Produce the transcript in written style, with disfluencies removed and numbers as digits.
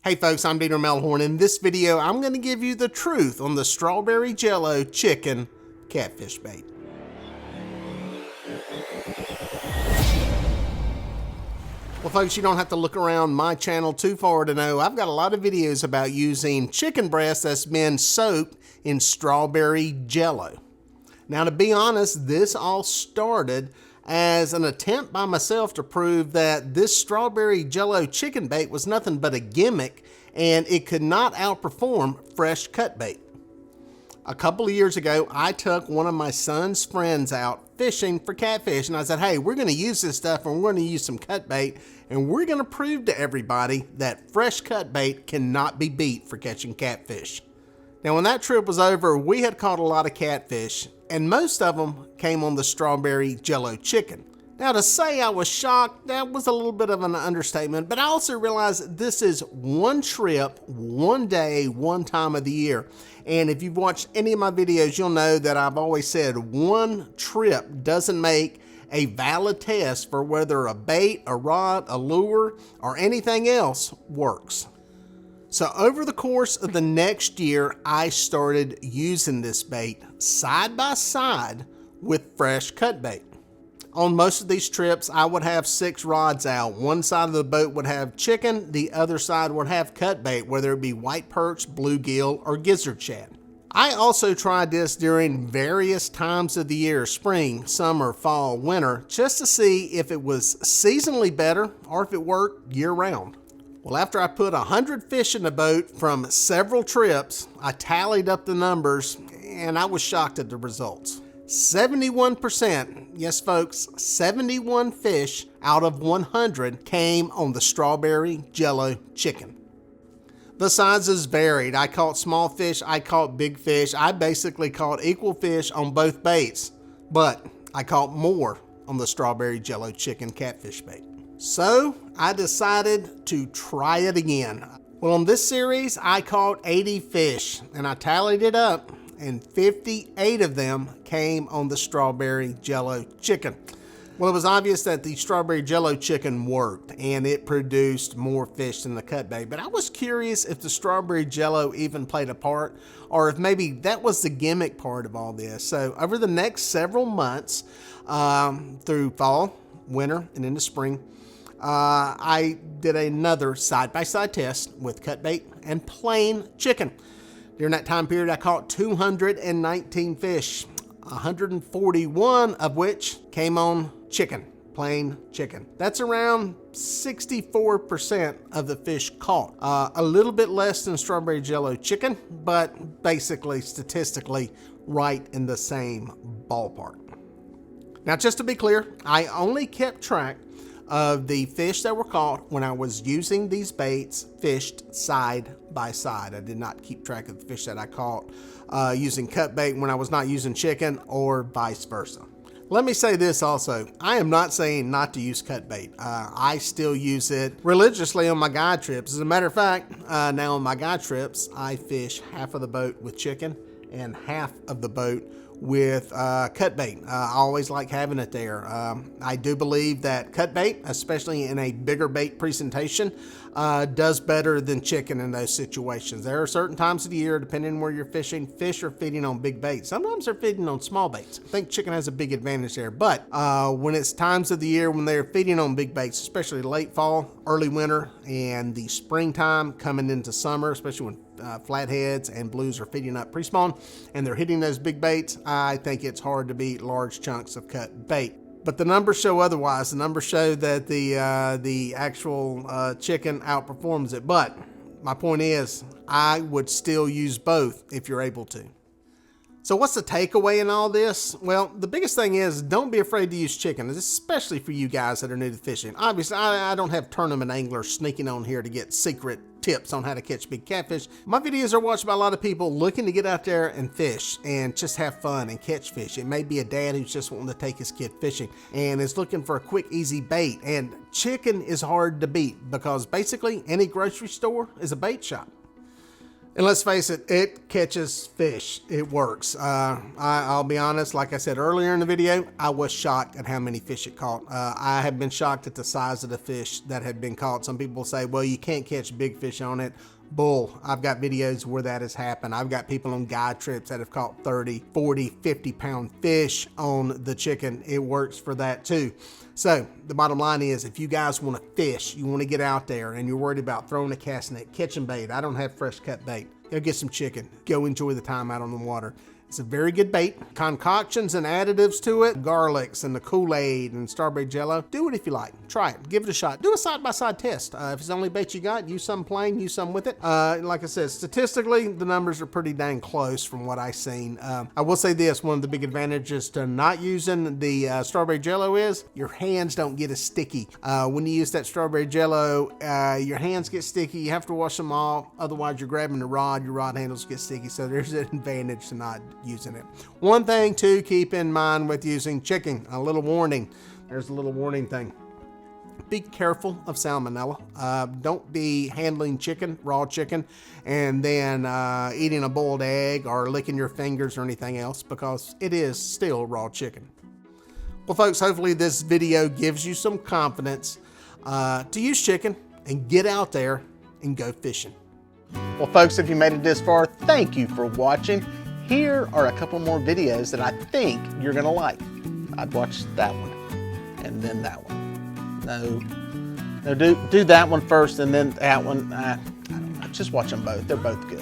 Hey folks, I'm Deaner Melhorn. In this video, I'm going to give you the truth on the strawberry jello chicken catfish bait. Well folks, you don't have to look around my channel too far to know I've got a lot of videos about using chicken breast that's been soaked in strawberry jello. Now to be honest, this all started as an attempt by myself to prove that this strawberry jello chicken bait was nothing but a gimmick and it could not outperform fresh cut bait. A couple of years ago, I took one of my son's friends out fishing for catfish and I said, hey, we're going to use this stuff and we're going to use some cut bait and we're going to prove to everybody that fresh cut bait cannot be beat for catching catfish. Now when that trip was over, we had caught a lot of catfish and most of them came on the strawberry jello chicken. Now to say I was shocked, that was a little bit of an understatement, but I also realized this is one trip, one day, one time of the year. And if you've watched any of my videos, you'll know that I've always said one trip doesn't make a valid test for whether a bait, a rod, a lure, or anything else works. So over the course of the next year, I started using this bait side by side with fresh cut bait. On most of these trips, I would have 6 rods out. One side of the boat would have chicken, the other side would have cut bait, whether it be white perch, bluegill, or gizzard shad. I also tried this during various times of the year, spring, summer, fall, winter, just to see if it was seasonally better or if it worked year round. Well, after I put 100 fish in the boat from several trips, I tallied up the numbers and I was shocked at the results. 71%, yes folks, 71 fish out of 100 came on the strawberry jello chicken. The sizes varied. I caught small fish, I caught big fish. I basically caught equal fish on both baits, but I caught more on the strawberry jello chicken catfish bait. So I decided to try it again. Well, on this series, I caught 80 fish and I tallied it up and 58 of them came on the strawberry jello chicken. Well, it was obvious that the strawberry jello chicken worked and it produced more fish than the cut bait, but I was curious if the strawberry jello even played a part or if maybe that was the gimmick part of all this. So over the next several months, through fall, winter, and into spring, I did another side-by-side test with cut bait and plain chicken. During that time period, I caught 219 fish, 141 of which came on chicken, plain chicken. That's around 64% of the fish caught. A little bit less than strawberry jello chicken, but basically statistically right in the same ballpark. Now, just to be clear, I only kept track of the fish that were caught when I was using these baits fished side by side. I did not keep track of the fish that I caught using cut bait when I was not using chicken or vice versa. Let me say this also, I am not saying not to use cut bait. I still use it religiously on my guide trips. As a matter of fact, now on my guide trips, I fish half of the boat with chicken and half of the boat with cut bait. I always like having it there. I do believe that cut bait, especially in a bigger bait presentation, does better than chicken in those situations. There are certain times of the year, depending on where you're fishing, fish are feeding on big baits. Sometimes they're feeding on small baits. I think chicken has a big advantage there. But when it's times of the year when they're feeding on big baits, especially late fall, early winter, and the springtime coming into summer, especially when flatheads and blues are feeding up pre-spawn and they're hitting those big baits, I think it's hard to beat large chunks of cut bait. But the numbers show otherwise. The numbers show that the actual chicken outperforms it. But my point is, I would still use both if you're able to. So what's the takeaway in all this? Well, the biggest thing is don't be afraid to use chicken, especially for you guys that are new to fishing. Obviously, I don't have tournament anglers sneaking on here to get secret tips on how to catch big catfish. My videos are watched by a lot of people looking to get out there and fish and just have fun and catch fish. It may be a dad who's just wanting to take his kid fishing and is looking for a quick, easy bait. And chicken is hard to beat because basically any grocery store is a bait shop. And let's face it, it catches fish. It works. I'll be honest, like I said earlier in the video, I was shocked at how many fish it caught. I have been shocked at the size of the fish that had been caught. Some people say, well, you can't catch big fish on it. Bull. I've got videos where that has happened. I've got people on guide trips that have caught 30, 40, 50-pound fish on the chicken. It works for that too. So the bottom line is, if you guys want to fish, you want to get out there and you're worried about throwing a cast net, catching bait, I don't have fresh cut bait, go get some chicken. Go enjoy the time out on the water. It's a very good bait. Concoctions and additives to it, garlics and the Kool-Aid and strawberry Jello. Do it if you like. Try it. Give it a shot. Do a side-by-side test. If it's the only bait you got, use some plain, use some with it. Like I said, statistically, the numbers are pretty dang close from what I've seen. I will say this, one of the big advantages to not using the strawberry Jello is your hands don't get as sticky. When you use that strawberry Jello, your hands get sticky. You have to wash them off. Otherwise, you're grabbing the rod, your rod handles get sticky. So there's an advantage to not using it. One thing to keep in mind with using chicken, a little warning. There's a little warning thing. Be careful of salmonella. Don't be handling chicken, raw chicken, and then eating a boiled egg or licking your fingers or anything else, because it is still raw chicken. Well, folks, hopefully this video gives you some confidence to use chicken and get out there and go fishing. Well, folks, if you made it this far, thank you for watching. Here are a couple more videos that I think you're gonna like. I'd watch that one and then that one. No, do that one first and then that one. I don't know, just watch them both. They're both good.